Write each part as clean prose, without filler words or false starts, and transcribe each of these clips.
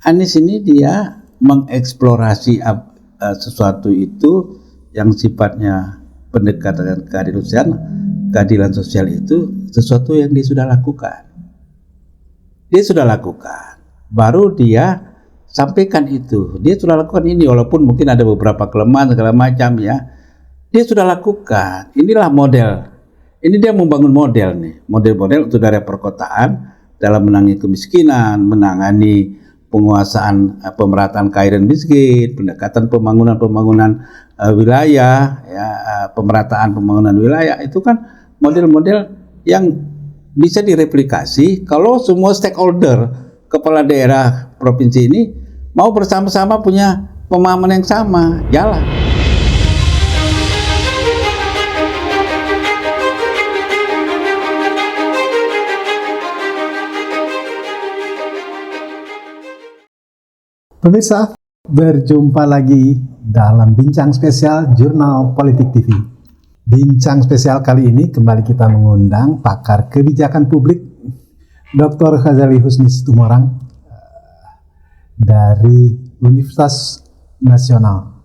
Anies ini dia mengeksplorasi sesuatu itu yang sifatnya pendekatan keadilan sosial itu sesuatu yang dia sudah lakukan. Dia sudah lakukan, baru dia sampaikan itu. Dia sudah lakukan ini, walaupun mungkin ada beberapa kelemahan segala macam ya. Dia sudah lakukan. Inilah model. Ini dia membangun model nih, model-model untuk daerah perkotaan dalam menangani kemiskinan, menangani penguasaan pemerataan kaya dan miskin, pendekatan pembangunan wilayah, ya, pemerataan pembangunan wilayah itu kan model-model yang bisa direplikasi kalau semua stakeholder kepala daerah provinsi ini mau bersama-sama punya pemahaman yang sama, jalan. Pemirsa, berjumpa lagi dalam Bincang Spesial Jurnal Politik TV. Bincang spesial kali ini kembali kita mengundang pakar kebijakan publik Dr. Ghazali Husni Situmorang dari Universitas Nasional.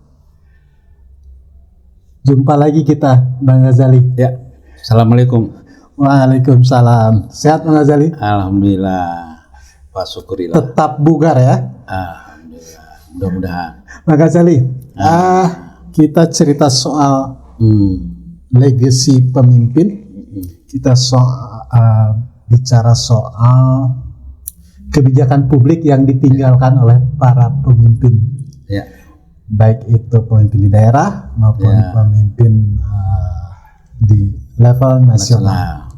Jumpa lagi kita, Bang Ghazali. Ya, Assalamualaikum. Waalaikumsalam. Sehat, Bang Ghazali? Alhamdulillah, Pak syukurillah. Tetap bugar ya? Alhamdulillah, mudah-mudahan. Bang Ghazali, kita cerita soal legacy pemimpin, kita bicara soal kebijakan publik yang ditinggalkan oleh para pemimpin, ya. Baik itu pemimpin di daerah maupun pemimpin di level nasional.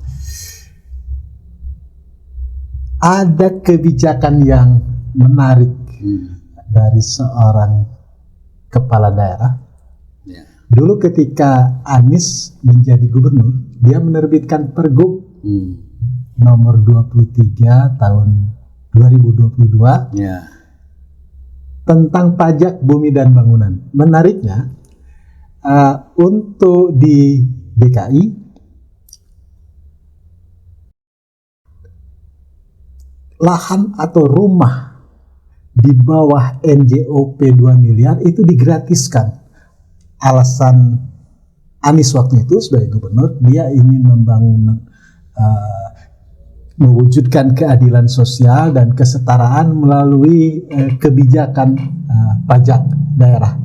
Ada kebijakan yang menarik dari seorang kepala daerah. Dulu ketika Anies menjadi gubernur, dia menerbitkan Pergub nomor 23 tahun 2022 tentang pajak bumi dan bangunan. Menariknya, untuk di DKI, lahan atau rumah di bawah NJOP 2 miliar itu digratiskan. Alasan Anies waktu itu sebagai gubernur, dia ingin mewujudkan keadilan sosial dan kesetaraan melalui kebijakan pajak daerah.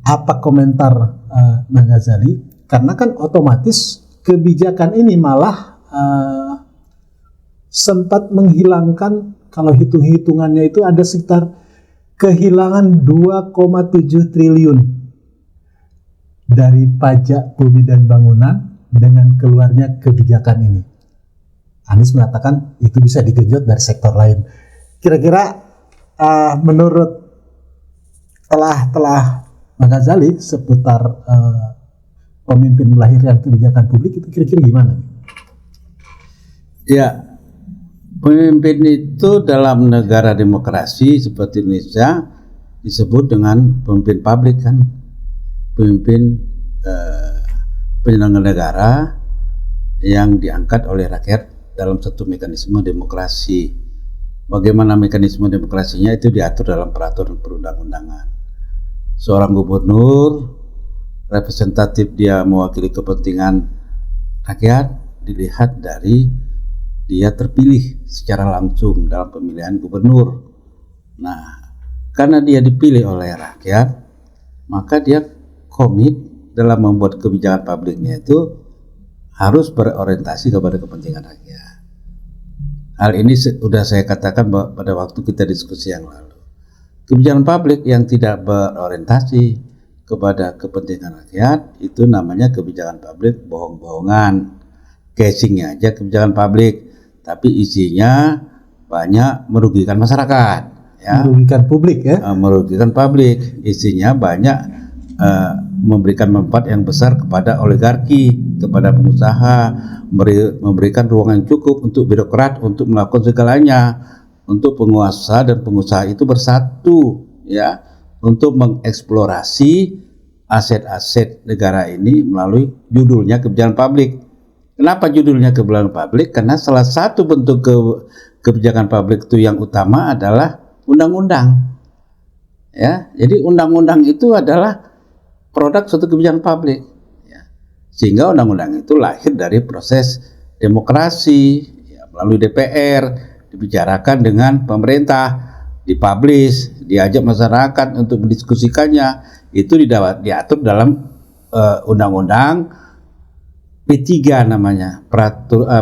Apa komentar Bang Ghazali? Karena kan otomatis kebijakan ini malah sempat menghilangkan, kalau hitung-hitungannya itu ada sekitar kehilangan 2,7 triliun dari pajak bumi dan bangunan dengan keluarnya kebijakan ini. Anies mengatakan itu bisa digenjot dari sektor lain. Kira-kira menurut telah Bang Ghazali seputar pemimpin melahirkan kebijakan publik itu kira-kira gimana? Ya, pemimpin itu dalam negara demokrasi seperti Indonesia disebut dengan pemimpin publik kan, pemimpin penyelenggara negara yang diangkat oleh rakyat dalam satu mekanisme demokrasi. Bagaimana mekanisme demokrasinya itu diatur dalam peraturan perundang-undangan. Seorang gubernur representatif, dia mewakili kepentingan rakyat, dilihat dari dia terpilih secara langsung dalam pemilihan gubernur. Nah, karena dia dipilih oleh rakyat, maka dia komit dalam membuat kebijakan publiknya itu harus berorientasi kepada kepentingan rakyat. Hal ini sudah saya katakan pada waktu kita diskusi yang lalu. Kebijakan publik yang tidak berorientasi kepada kepentingan rakyat itu namanya kebijakan publik bohong-bohongan. Casingnya aja kebijakan publik, tapi isinya banyak merugikan masyarakat, ya. Merugikan publik ya? Merugikan publik, isinya banyak memberikan manfaat yang besar kepada oligarki, kepada pengusaha, memberikan ruang yang cukup untuk birokrat untuk melakukan segalanya, untuk penguasa dan pengusaha itu bersatu, ya, untuk mengeksplorasi aset-aset negara ini melalui judulnya kebijakan publik. Kenapa judulnya kebijakan publik? Karena salah satu bentuk kebijakan publik itu yang utama adalah undang-undang. Ya, jadi undang-undang itu adalah produk suatu kebijakan publik. Ya. Sehingga undang-undang itu lahir dari proses demokrasi, ya, melalui DPR, dibicarakan dengan pemerintah, dipublish, diajak masyarakat untuk mendiskusikannya. Itu diatur dalam undang-undang P3 namanya,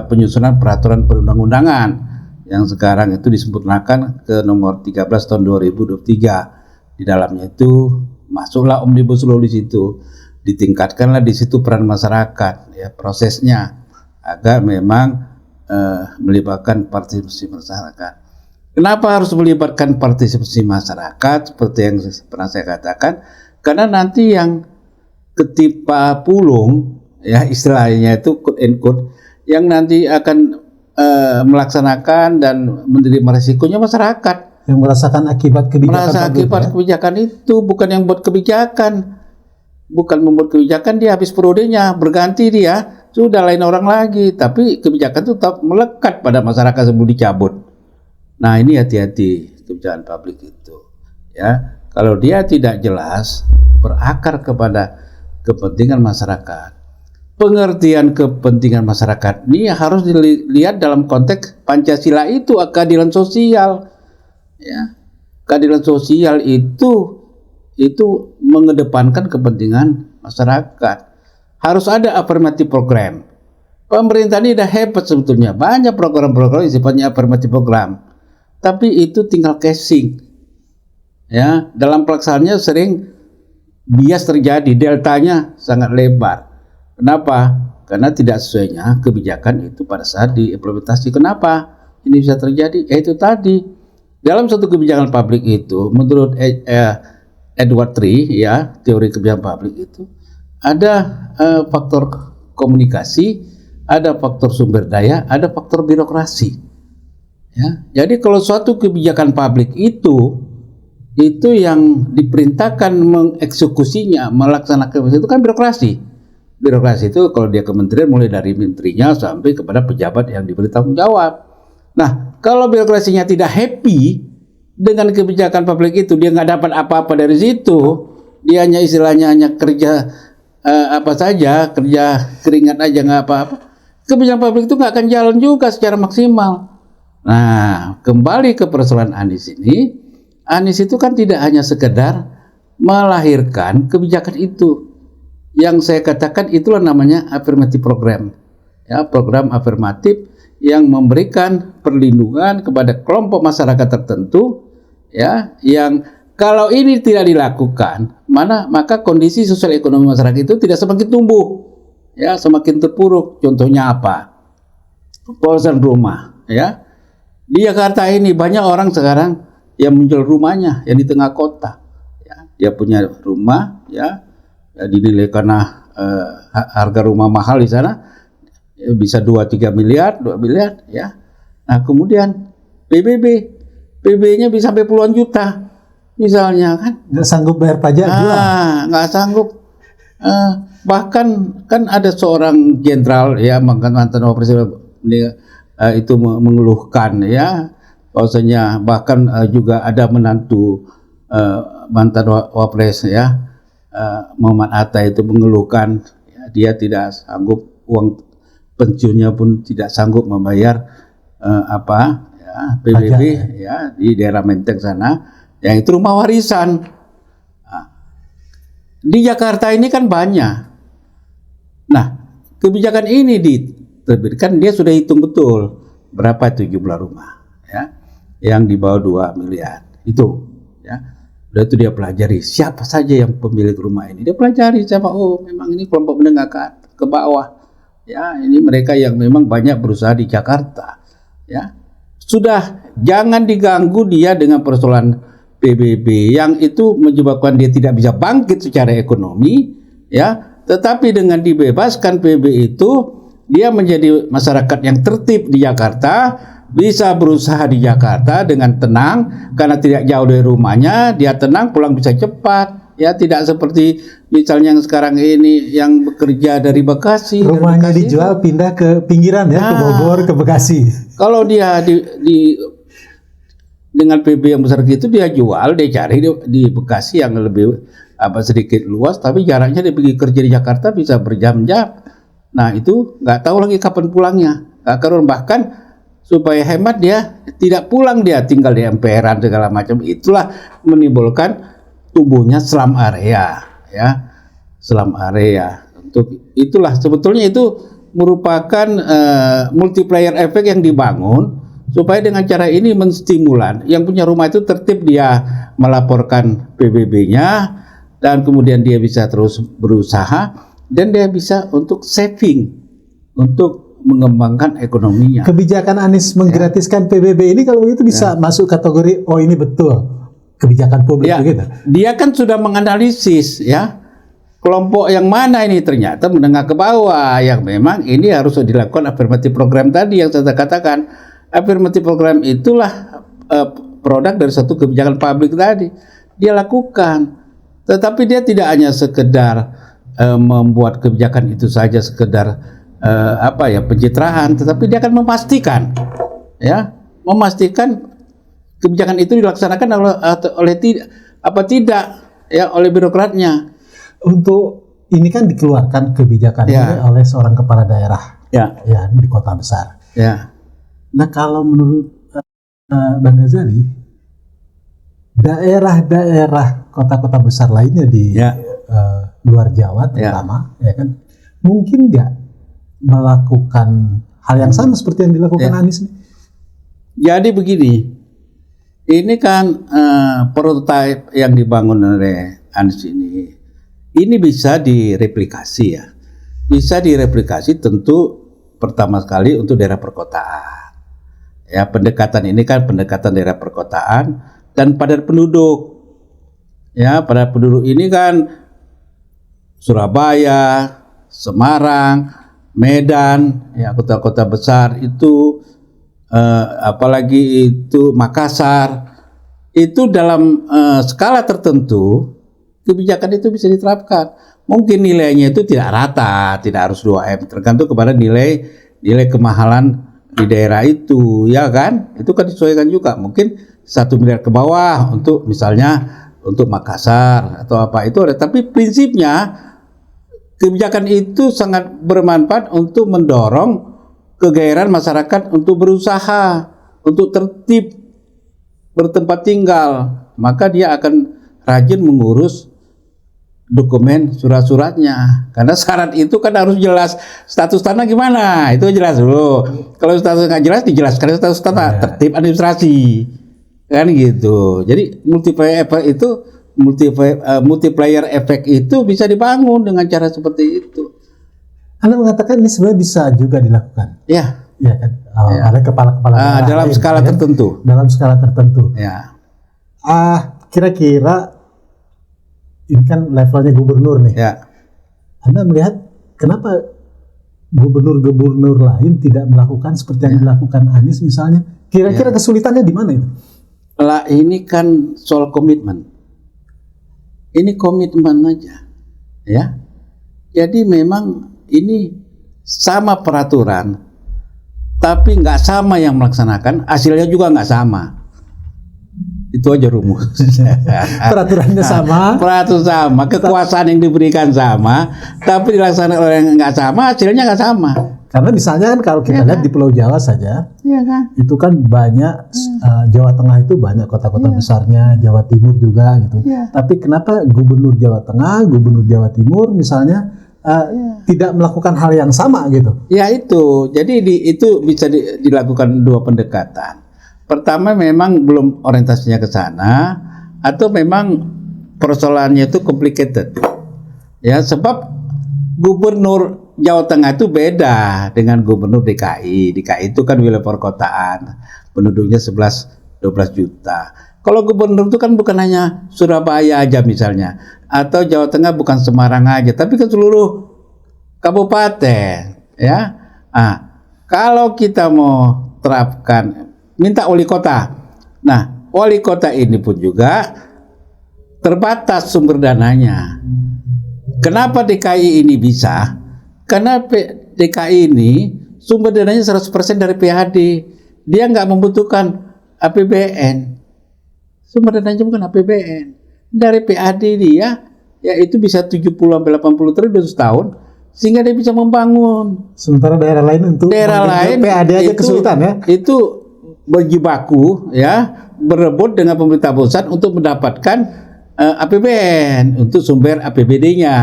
penyusunan peraturan perundang-undangan yang sekarang itu disempurnakan ke nomor 13 tahun 2023. Di dalamnya itu masuklah Omnibus Law di situ, ditingkatkanlah di situ peran masyarakat, ya, prosesnya agar memang melibatkan partisipasi masyarakat. Kenapa harus melibatkan partisipasi masyarakat? Seperti yang pernah saya katakan, karena nanti yang ketipa pulung, ya istilahnya itu quote and quote, yang nanti akan melaksanakan dan menerima resikonya masyarakat yang merasakan akibat kebijakan itu, bukan yang buat kebijakan, bukan membuat kebijakan, dia habis periodenya berganti, dia sudah lain orang lagi, tapi kebijakan itu tetap melekat pada masyarakat sebelum dicabut. Nah, ini hati-hati kebijakan publik itu, ya, kalau dia tidak jelas berakar kepada kepentingan masyarakat. Pengertian kepentingan masyarakat ini harus dilihat dalam konteks Pancasila itu, keadilan sosial. Ya, keadilan sosial itu mengedepankan kepentingan masyarakat. Harus ada affirmative program. Pemerintah ini udah hebat sebetulnya, banyak program-program yang sifatnya affirmative program, tapi itu tinggal casing. Ya, dalam pelaksanaannya sering bias terjadi, deltanya sangat lebar. Kenapa? Karena tidak sesuainya kebijakan itu pada saat diimplementasi. Kenapa ini bisa terjadi? Itu tadi, dalam satu kebijakan publik itu, menurut Edward Tree, ya, teori kebijakan publik itu ada faktor komunikasi, ada faktor sumber daya, ada faktor birokrasi. Ya, jadi kalau suatu kebijakan publik itu yang diperintahkan mengeksekusinya, melaksanakan itu kan birokrasi. Birokrasi itu kalau dia kementerian mulai dari menterinya sampai kepada pejabat yang diberi tanggung jawab. Nah, kalau birokrasinya tidak happy dengan kebijakan publik itu, dia nggak dapat apa-apa dari situ, dia hanya istilahnya hanya kerja apa saja, kerja keringat aja nggak apa-apa, kebijakan publik itu nggak akan jalan juga secara maksimal. Nah, kembali ke persoalan Anies ini, Anies itu kan tidak hanya sekedar melahirkan kebijakan itu. Yang saya katakan itulah namanya affirmative program, ya, program afirmatif yang memberikan perlindungan kepada kelompok masyarakat tertentu, ya, yang kalau ini tidak dilakukan, maka kondisi sosial ekonomi masyarakat itu tidak semakin tumbuh, ya, semakin terpuruk. Contohnya apa? Polosan rumah, ya, di Jakarta ini banyak orang sekarang yang menjual rumahnya yang di tengah kota, ya, dia punya rumah, ya, dinilai karena harga rumah mahal di sana bisa 2-3 miliar, 2 miliar, ya. Nah, kemudian PBB-nya bisa sampai puluhan juta misalnya, kan nggak sanggup bayar pajak juga. Nggak sanggup. Bahkan kan ada seorang jenderal, ya, mantan wapres itu mengeluhkan, ya, bahwasanya bahkan juga ada menantu mantan wapres, ya, Muhammad Atta itu mengeluhkan, ya, dia tidak sanggup, uang pensiunnya pun tidak sanggup membayar PBB, ya, di daerah Menteng sana, yang itu rumah warisan. Nah, di Jakarta ini kan banyak. Nah, kebijakan ini diterbitkan, dia sudah hitung betul berapa itu jumlah rumah, ya, yang di bawah 2 miliar itu, ya. Udah itu dia pelajari siapa saja yang pemilik rumah ini, dia pelajari siapa, oh memang ini kelompok menengah ke bawah, ya, ini mereka yang memang banyak berusaha di Jakarta, ya. Sudah, jangan diganggu dia dengan persoalan PBB yang itu menyebabkan dia tidak bisa bangkit secara ekonomi, ya. Tetapi dengan dibebaskan PBB itu, dia menjadi masyarakat yang tertib di Jakarta, bisa berusaha di Jakarta dengan tenang karena tidak jauh dari rumahnya, dia tenang, pulang bisa cepat, Ya, tidak seperti misalnya yang sekarang ini yang bekerja dari Bekasi. Rumahnya Bekasi dijual pindah ke pinggiran ya, ke Bogor, ke Bekasi. kalau dia dengan PB yang besar gitu dia jual, dia cari di Bekasi yang lebih sedikit luas, tapi jaraknya dia pergi kerja di Jakarta bisa berjam-jam. Nah itu nggak tahu lagi kapan pulangnya. Karena bahkan supaya hemat dia tidak pulang, dia tinggal di emperan segala macam. Itulah menimbulkan tubuhnya slum area, ya, slum area. Untuk itulah sebetulnya itu merupakan multiplier efek yang dibangun supaya dengan cara ini menstimulan yang punya rumah itu tertib, dia melaporkan PBB-nya dan kemudian dia bisa terus berusaha dan dia bisa untuk saving, untuk mengembangkan ekonominya. Kebijakan Anies menggratiskan PBB ini kalau begitu bisa masuk kategori oh ini betul kebijakan publik begitu. Dia kan sudah menganalisis ya kelompok yang mana ini ternyata menengah ke bawah yang memang ini harus dilakukan affirmative program tadi yang saya katakan. Affirmative program itulah produk dari satu kebijakan publik tadi. Dia lakukan. Tetapi dia tidak hanya sekedar membuat kebijakan itu saja sekedar pencitraan, tetapi dia akan memastikan kebijakan itu dilaksanakan oleh oleh birokratnya. Untuk ini kan dikeluarkan kebijakan ini oleh seorang kepala daerah ya di kota besar. Ya. Nah kalau menurut Bang Ghazali, daerah-daerah kota-kota besar lainnya di luar Jawa terutama, ya kan, mungkin nggak melakukan hal yang sama seperti yang dilakukan Anies ini? Jadi begini, ini kan prototipe yang dibangun oleh Anies ini bisa direplikasi ya, bisa direplikasi tentu pertama sekali untuk daerah perkotaan. Ya, pendekatan ini kan pendekatan daerah perkotaan dan padat penduduk. Ya, padat penduduk ini kan Surabaya, Semarang, Medan, ya kota-kota besar itu, apalagi itu Makassar, itu dalam skala tertentu kebijakan itu bisa diterapkan. Mungkin nilainya itu tidak rata, tidak harus 2M, tergantung kepada nilai kemahalan di daerah itu, ya kan? Itu kan disesuaikan juga. Mungkin 1 miliar ke bawah untuk misalnya untuk Makassar atau apa itu ada. Tapi prinsipnya kebijakan itu sangat bermanfaat untuk mendorong kegairahan masyarakat untuk berusaha, untuk tertib bertempat tinggal. Maka dia akan rajin mengurus dokumen surat-suratnya, karena syarat itu kan harus jelas status tanah gimana, itu jelas dulu. Kalau status nggak jelas dijelaskan status tanah, tertib administrasi, kan gitu. Jadi multiplier efek itu bisa dibangun dengan cara seperti itu. Anda mengatakan ini sebenarnya bisa juga dilakukan. Ya kan, oleh kepala-kepala dalam skala tertentu. Dalam skala tertentu. Ya. Kira-kira ini kan levelnya gubernur nih. Ya. Anda melihat kenapa gubernur-gubernur lain tidak melakukan seperti yang dilakukan Anies misalnya? Kira-kira kesulitannya di mana itu? Lah ini kan soal komitmen. Ini komitmen aja, ya. Jadi memang ini sama peraturan, tapi nggak sama yang melaksanakan, hasilnya juga nggak sama. Itu aja rumus. Peraturannya sama. Peraturan sama, kekuasaan yang diberikan sama, tapi dilaksanakan oleh yang nggak sama, hasilnya nggak sama. Karena misalnya kan kalau kita lihat di Pulau Jawa saja, itu kan banyak Jawa Tengah itu banyak kota-kota besarnya, Jawa Timur juga gitu. Tapi kenapa Gubernur Jawa Tengah, Gubernur Jawa Timur misalnya tidak melakukan hal yang sama gitu? Ya itu, jadi itu bisa dilakukan dua pendekatan. Pertama memang belum orientasinya ke sana, atau memang persoalannya itu complicated. Ya, sebab Gubernur Jawa Tengah itu beda dengan Gubernur DKI. DKI itu kan wilayah perkotaan, penduduknya 11-12 juta. Kalau gubernur itu kan bukan hanya Surabaya aja misalnya, atau Jawa Tengah bukan Semarang aja, tapi ke seluruh kabupaten. Ya, kalau kita mau terapkan minta wali kota. Nah, wali kota ini pun juga terbatas sumber dananya. Kenapa DKI ini bisa? Karena DKI ini sumber dananya 100% dari PAD. Dia nggak membutuhkan APBN. Sumber dananya bukan APBN. Dari PAD dia, yaitu bisa 70-80 triliun setahun, sehingga dia bisa membangun. Sementara daerah lain untuk PAD aja kesulitan ya. Itu berjibaku ya, berebut dengan pemerintah pusat untuk mendapatkan APBN untuk sumber APBD-nya.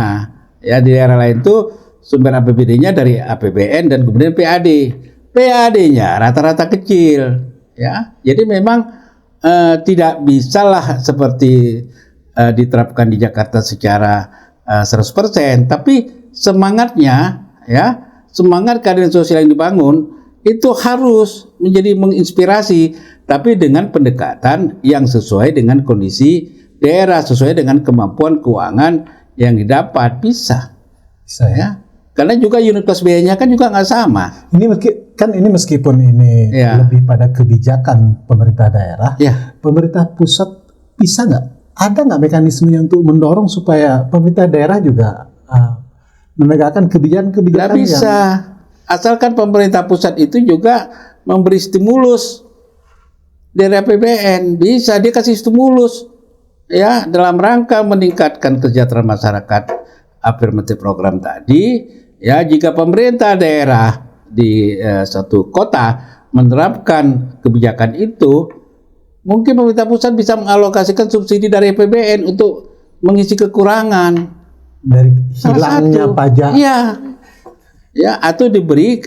Ya, di daerah lain tuh sumber APBD-nya dari APBN dan kemudian PAD. PAD-nya rata-rata kecil, ya. Jadi memang tidak bisalah seperti diterapkan di Jakarta secara 100%, tapi semangatnya, ya, semangat keadilan sosial yang dibangun itu harus menjadi menginspirasi, tapi dengan pendekatan yang sesuai dengan kondisi daerah, sesuai dengan kemampuan keuangan yang didapat. Bisa ya, karena juga unit cost biayanya kan juga nggak sama. Ini meskipun ini lebih pada kebijakan pemerintah daerah, pemerintah pusat bisa ada nggak mekanismenya untuk mendorong supaya pemerintah daerah juga menegakkan kebijakan-kebijakan yang bisa, asalkan pemerintah pusat itu juga memberi stimulus dari APBN. Bisa dia kasih stimulus, ya, dalam rangka meningkatkan kesejahteraan masyarakat, afirmatif program tadi. Ya, jika pemerintah daerah di suatu kota menerapkan kebijakan itu, mungkin pemerintah pusat bisa mengalokasikan subsidi dari APBN untuk mengisi kekurangan dari hilangnya pajak. Ya, atau diberi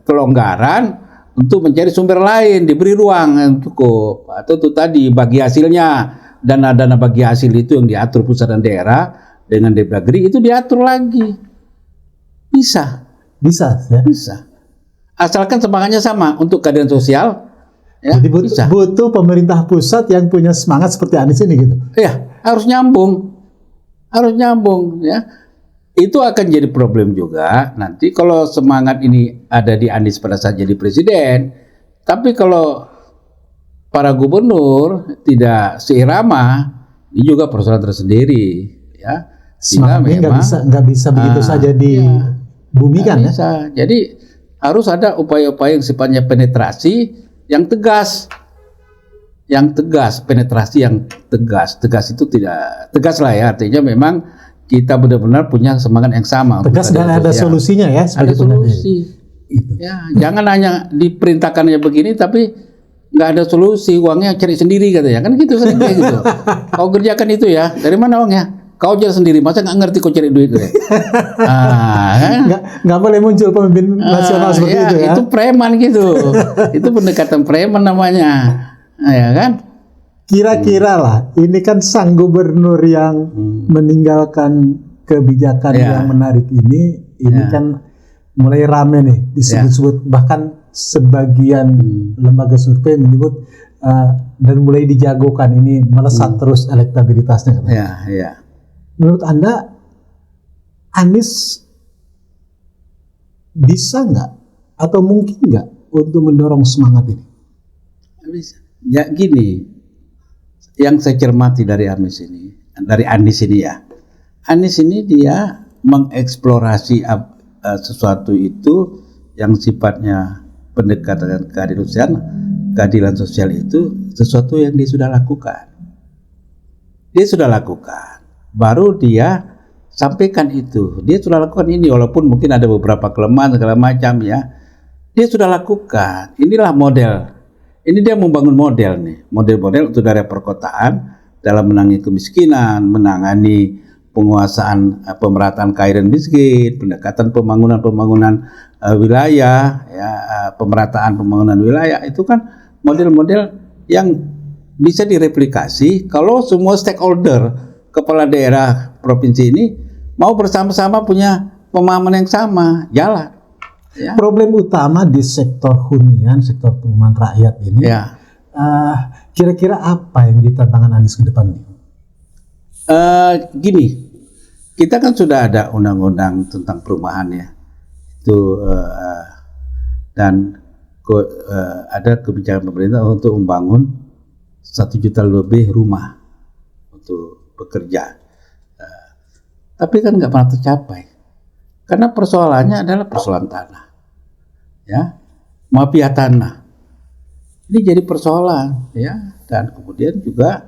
kelonggaran untuk mencari sumber lain, diberi ruang yang cukup, atau itu tadi bagi hasilnya, dana-dana bagi hasil itu yang diatur pusat dan daerah dengan Depdagri itu diatur lagi. Bisa, asalkan semangatnya sama untuk keadilan sosial. Ya, jadi butuh pemerintah pusat yang punya semangat seperti Anies ini gitu. Ya, harus nyambung ya. Itu akan jadi problem juga nanti kalau semangat ini ada di Anies pada saat jadi presiden, tapi kalau para gubernur tidak seirama, ini juga persoalan tersendiri, ya. Semangatnya nggak bisa begitu saja dibumikan, ya. Bisa. Jadi harus ada upaya-upaya yang sifatnya penetrasi yang tegas, penetrasi yang tegas itu tidak tegas lah, ya, artinya memang kita benar-benar punya semangat yang sama. Tegas dan ada solusinya, ya. Ada solusi. Ya, jangan hanya diperintahkannya begini tapi nggak ada solusi, uangnya cari sendiri katanya, kan gitu sering kayak gitu. Kau kerjakan itu ya, dari mana uangnya? Kau cari sendiri, masa nggak ngerti kau cari duit? Nggak boleh muncul pemimpin nasional seperti itu, ya. Itu preman gitu, itu pendekatan preman namanya, ya kan? Kira-kira lah, ini kan sang gubernur yang meninggalkan kebijakan yang menarik ini kan mulai rame nih disebut-sebut, bahkan sebagian lembaga survei menyebut dan mulai dijagokan ini melesat terus elektabilitasnya. Menurut Anda, Anies bisa nggak atau mungkin nggak untuk mendorong semangat ini? Bisa. Ya gini, yang saya cermati dari Anies ini ya, Anies ini dia mengeksplorasi sesuatu itu yang sifatnya pendekatan keadilan sosial itu sesuatu yang dia sudah lakukan. Baru dia sampaikan itu. Dia sudah lakukan ini, walaupun mungkin ada beberapa kelemahan segala macam, ya. Dia sudah lakukan. Inilah model. Ini dia membangun model nih. Model-model untuk daerah perkotaan dalam menangani kemiskinan, menangani penguasaan pemerataan kaya dan miskin, pendekatan pembangunan wilayah, ya, pemerataan pembangunan wilayah, itu kan model-model yang bisa direplikasi kalau semua stakeholder, kepala daerah provinsi ini mau bersama-sama punya pemahaman yang sama, jalan. Ya. Problem utama di sektor hunian, sektor perumahan rakyat ini, kira-kira apa yang jadi tantangan Anies ke depan ini? Gini, kita kan sudah ada undang-undang tentang perumahan, ya, itu dan ada kebijakan pemerintah untuk membangun 1 juta lebih rumah. untuk bekerja. Tapi kan nggak pernah tercapai karena persoalannya adalah persoalan tanah, ya, mafia tanah. Ini jadi persoalan, ya, dan kemudian juga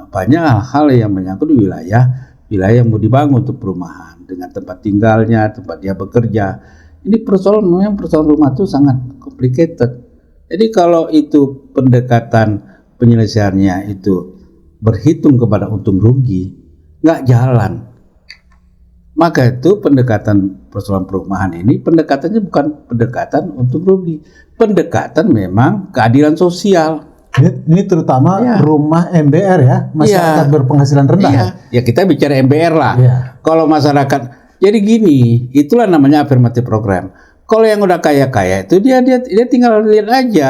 banyak hal-hal yang menyangkut wilayah yang mau dibangun untuk perumahan dengan tempat tinggalnya, tempat dia bekerja. Ini persoalan rumah itu sangat complicated. Jadi kalau itu pendekatan penyelesaiannya itu berhitung kepada untung rugi, nggak jalan. Maka itu pendekatan persoalan perumahan ini pendekatannya bukan pendekatan untung rugi, pendekatan memang keadilan sosial. Ini terutama rumah MBR ya, masyarakat berpenghasilan rendah. Ya kita bicara MBR lah. Kalau masyarakat, jadi gini, itulah namanya affirmative program. Kalau yang udah kaya-kaya itu dia tinggal lihat aja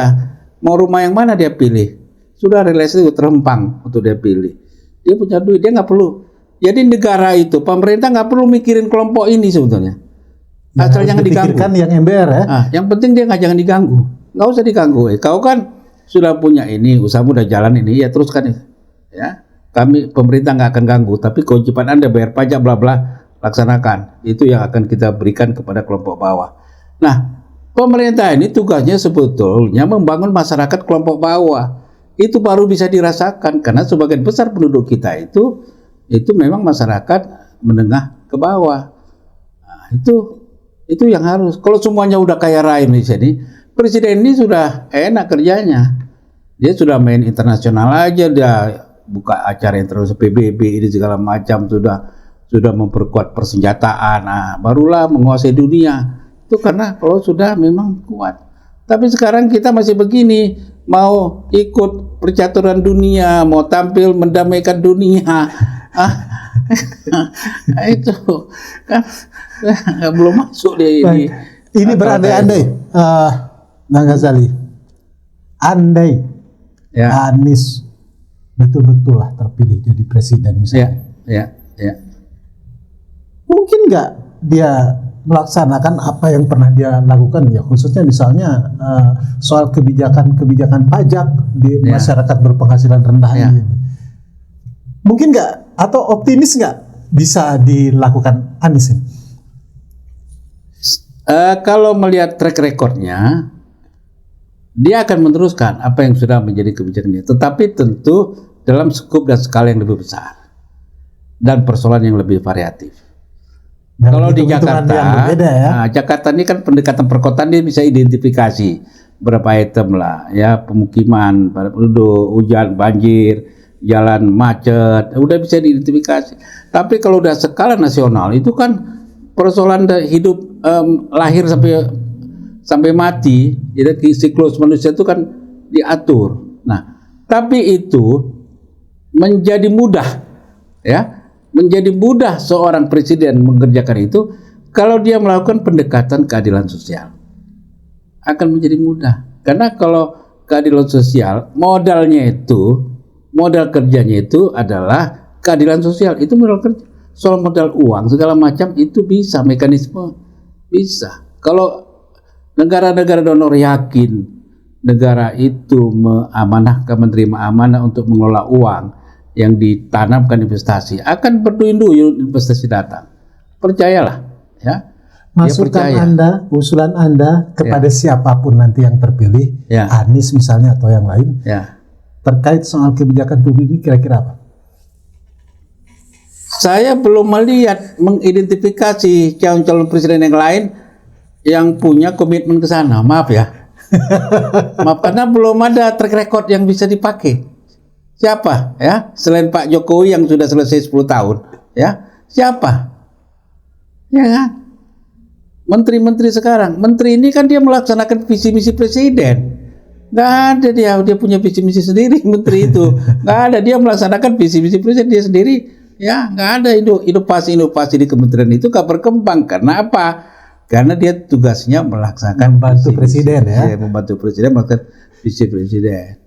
mau rumah yang mana dia pilih. Sudah relasi terempang untuk dia pilih. Dia punya duit, dia nggak perlu. Jadi negara itu, pemerintah nggak perlu mikirin kelompok ini sebetulnya. Asal jangan diganggu. Yang MBR ya. Yang penting dia jangan diganggu. Nggak usah diganggu. Kau kan sudah punya ini, usahamu udah jalan ini, ya teruskan itu. Ya, pemerintah nggak akan ganggu. Tapi kewajiban Anda bayar pajak bla bla, laksanakan. Itu yang akan kita berikan kepada kelompok bawah. Nah, pemerintah ini tugasnya sebetulnya membangun masyarakat kelompok bawah. Itu baru bisa dirasakan karena sebagian besar penduduk kita itu memang masyarakat menengah ke bawah. Nah, itu yang harus. Kalau semuanya udah kaya raya di sini, presiden ini sudah enak kerjanya. Dia sudah main internasional aja, dia buka acara internasional PBB ini segala macam, sudah memperkuat persenjataan. Nah, barulah menguasai dunia. Itu karena kalau sudah memang kuat. Tapi sekarang kita masih begini, mau ikut percaturan dunia, mau tampil mendamaikan dunia. Itu kan belum masuk deh ini. Ini berandai-andai, Bang Ghazali. Andai Anies betul-betul lah terpilih jadi presiden misalnya. Ya. Mungkin nggak dia melaksanakan apa yang pernah dia lakukan ya, khususnya misalnya soal kebijakan pajak di masyarakat berpenghasilan rendah ini. Mungkin nggak, atau optimis nggak bisa dilakukan Anies ini? Kalau melihat track recordnya, dia akan meneruskan apa yang sudah menjadi kebijakannya, tetapi tentu dalam skup dan skala yang lebih besar dan persoalan yang lebih variatif. Kalau di Jakarta, Jakarta ini kan pendekatan perkotaan, dia bisa identifikasi berapa item lah, ya, pemukiman, para penduduk, hujan, banjir, jalan macet, udah bisa diidentifikasi. Tapi kalau udah skala nasional itu kan persoalan hidup lahir sampai mati, jadi siklus manusia itu kan diatur. Nah, tapi itu menjadi mudah, ya. Menjadi mudah seorang presiden mengerjakan itu kalau dia melakukan pendekatan keadilan sosial. Akan menjadi mudah. Karena kalau keadilan sosial, modal kerjanya itu adalah keadilan sosial. Itu modal kerja. Soal modal uang, segala macam itu bisa, mekanisme bisa. Kalau negara-negara donor yakin negara itu menahan menerima amanah untuk mengelola uang yang ditanamkan investasi, akan berduyun-duyun investasi datang. Percayalah, ya. Masukan usulan Anda kepada siapapun nanti yang terpilih, Anies misalnya atau yang lain, terkait soal kebijakan publik ini kira-kira apa? Saya belum melihat mengidentifikasi calon-calon presiden yang lain yang punya komitmen ke sana. Maaf ya. Maaf, karena belum ada track record yang bisa dipakai. Siapa ya selain Pak Jokowi yang sudah selesai 10 tahun, ya, siapa? Ya kan? Menteri-menteri sekarang, menteri ini kan dia melaksanakan visi misi presiden. Nggak ada dia punya visi misi sendiri, menteri itu. Nggak ada, dia melaksanakan visi misi presiden dia sendiri. Ya, nggak ada inovasi di kementerian itu nggak berkembang. Karena apa? Karena dia tugasnya melaksanakan membantu presiden, ya, membantu presiden melakukan visi presiden.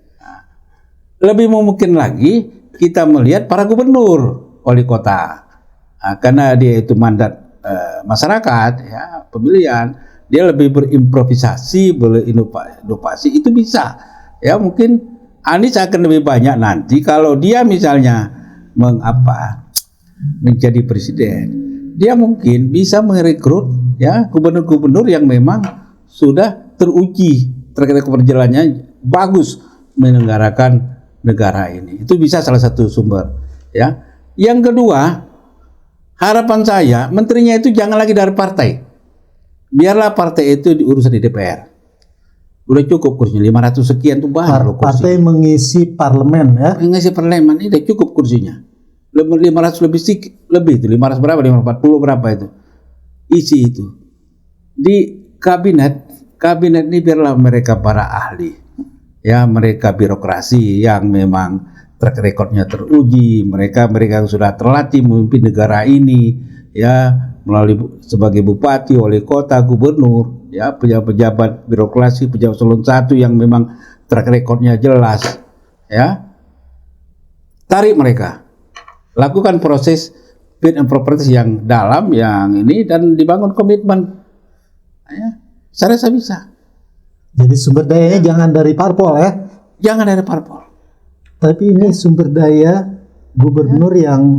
Lebih mungkin lagi kita melihat para gubernur, wali kota, karena dia itu mandat masyarakat, ya, pemilihan, dia lebih berimprovisasi, berinovasi, itu bisa, ya, mungkin Anies akan lebih banyak nanti kalau dia misalnya menjadi presiden. Dia mungkin bisa merekrut ya gubernur-gubernur yang memang sudah teruji terkait perjalanannya bagus menyelenggarakan negara ini. Itu bisa salah satu sumber ya. Yang kedua, harapan saya menterinya itu jangan lagi dari partai. Biarlah partai itu diurus di DPR. Udah cukup kursinya 500 sekian tuh banyak loh kursi. Partai mengisi parlemen ya. Mengisi parlemen ini udah cukup kursinya. 500 lebih sedikit, lebih itu 500 berapa, 540 berapa itu. Isi itu. Di kabinet ini biarlah mereka para ahli. Ya, mereka birokrasi yang memang track recordnya teruji, mereka yang sudah terlatih memimpin negara ini ya, melalui sebagai bupati, wali kota, gubernur, ya, pejabat birokrasi, pejabat eselon 1 yang memang track recordnya jelas, ya. Tarik mereka, lakukan proses fit and proper test yang dalam, yang ini, dan dibangun komitmen, ya. Saya rasa bisa. Jadi sumber dayanya jangan dari parpol ya? Jangan dari parpol. Tapi ini sumber daya gubernur yang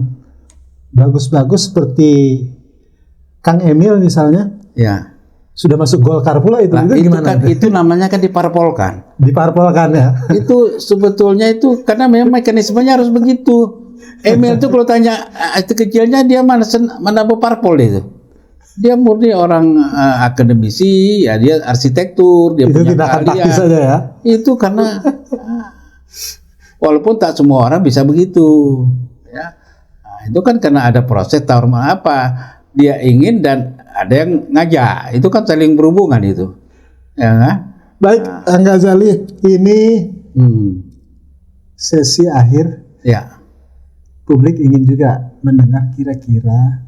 bagus-bagus seperti Kang Emil misalnya, ya, sudah masuk Golkar pula itu. Nah, itu gimana? Kan, itu namanya kan diparpolkan. Diparpolkan ya. Itu sebetulnya itu karena memang mekanismenya harus begitu. Emil itu kalau tanya itu kecilnya dia mana parpol itu. Dia murni orang akademisi, ya dia arsitektur, dia itu punya tidak akan taktis saja ya. Itu karena walaupun tak semua orang bisa begitu, ya. Nah, itu kan karena ada proses tawar apa dia ingin dan ada yang ngajak. Itu kan saling berhubungan itu, ya kan? Baik, Kang Ghazali, ini sesi akhir. Ya. Publik ingin juga mendengar kira-kira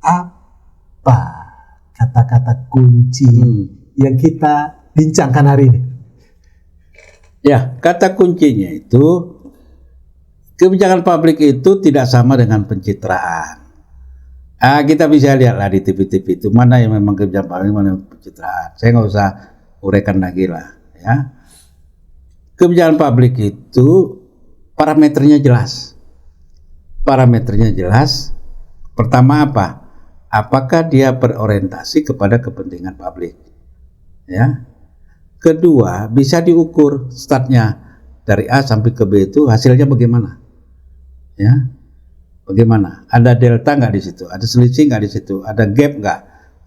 apa kata-kata kunci yang kita bincangkan hari ini. Ya, kata kuncinya itu kebijakan publik itu tidak sama dengan pencitraan. Kita bisa lihatlah di TV-TV itu mana yang memang kebijakan publik, mana yang pencitraan. Saya nggak usah uraikan lagi lah, ya. Kebijakan publik itu parameternya jelas. Parameternya jelas. Pertama apa? Apakah dia berorientasi kepada kepentingan publik, ya. Kedua, bisa diukur startnya dari A sampai ke B itu hasilnya bagaimana, ya, bagaimana? Ada delta nggak di situ? Ada selisih nggak di situ? Ada gap nggak?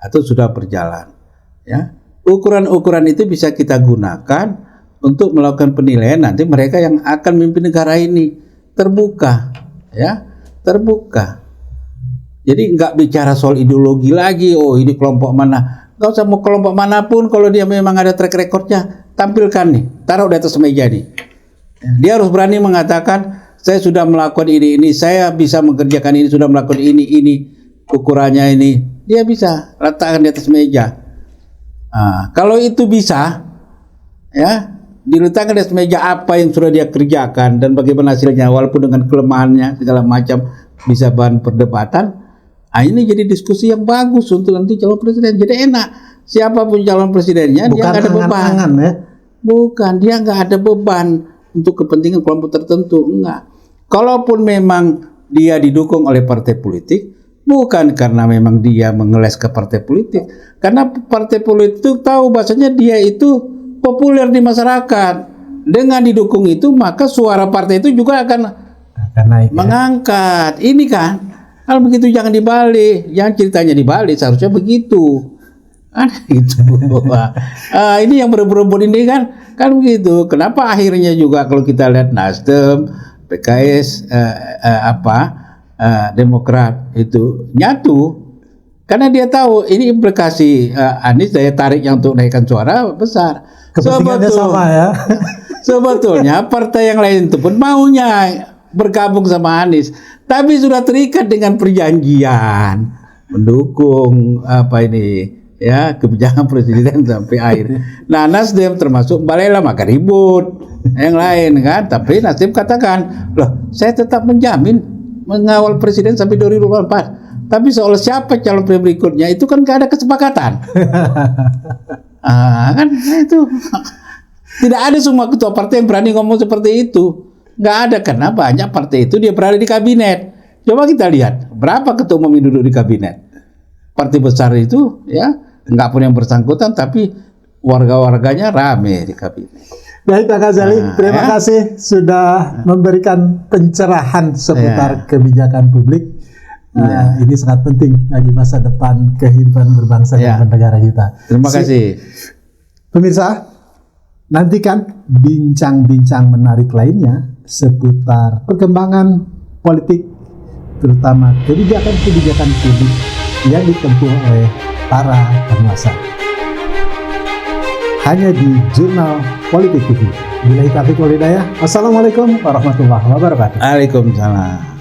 Atau sudah berjalan, ya? Ukuran-ukuran itu bisa kita gunakan untuk melakukan penilaian nanti mereka yang akan memimpin negara ini terbuka, ya, terbuka. Jadi nggak bicara soal ideologi lagi. Oh ini kelompok mana? Gak usah mau kelompok manapun, kalau dia memang ada track recordnya, tampilkan nih, taruh di atas meja nih. Dia harus berani mengatakan, saya sudah melakukan ini, saya bisa mengerjakan ini, sudah melakukan ini, ukurannya ini. Dia bisa letakkan di atas meja. Kalau itu bisa, ya, diletakkan di atas meja apa yang sudah dia kerjakan dan bagaimana hasilnya, walaupun dengan kelemahannya segala macam bisa bahan perdebatan. Ini jadi diskusi yang bagus untuk nanti calon presiden. Jadi enak. Siapapun calon presidennya, bukan dia nggak ada beban. Ya? Bukan, dia nggak ada beban untuk kepentingan kelompok tertentu. Enggak. Kalaupun memang dia didukung oleh partai politik, bukan karena memang dia mengeles ke partai politik. Karena partai politik tahu bahasanya dia itu populer di masyarakat. Dengan didukung itu, maka suara partai itu juga akan naik, mengangkat. Ya? Ini kan. Kalau begitu jangan dibalik, jangan ceritanya dibalik, seharusnya begitu. Gitu. Ini yang berebut ini kan begitu. Kenapa akhirnya juga kalau kita lihat Nasdem, PKS, Demokrat itu nyatu, karena dia tahu ini implikasi Anies daya tariknya untuk naikkan suara besar. Kepentingannya sama ya. Sebetulnya partai yang lain itu pun maunya bergabung sama Anies, tapi sudah terikat dengan perjanjian mendukung ya kebijakan presiden sampai akhir. Nah, Nasdem termasuk Balela maka ribut yang lain kan, tapi Nasdem katakan, loh saya tetap menjamin mengawal presiden sampai 2024, tapi soal siapa calon berikutnya itu kan gak ada kesepakatan. Kan itu Tidak ada semua ketua partai yang berani ngomong seperti itu. Nggak ada, karena banyak partai itu dia berada di kabinet. Coba kita lihat berapa ketua umum yang duduk di kabinet. Partai besar itu ya nggak pun yang bersangkutan, tapi warga-warganya rame di kabinet. Baik Pak Ghazali, terima kasih sudah memberikan pencerahan seputar kebijakan publik. Ini sangat penting bagi masa depan kehidupan berbangsa dan bernegara kita. Terima kasih. Pemirsa, nantikan bincang-bincang menarik lainnya seputar perkembangan politik, terutama kebijakan-kebijakan publik yang ditempuh oleh para penguasa. Hanya di Jurnal Politik TV. Billahi taufiq wal hidayah. Wassalamualaikum warahmatullahi wabarakatuh. Waalaikumsalam.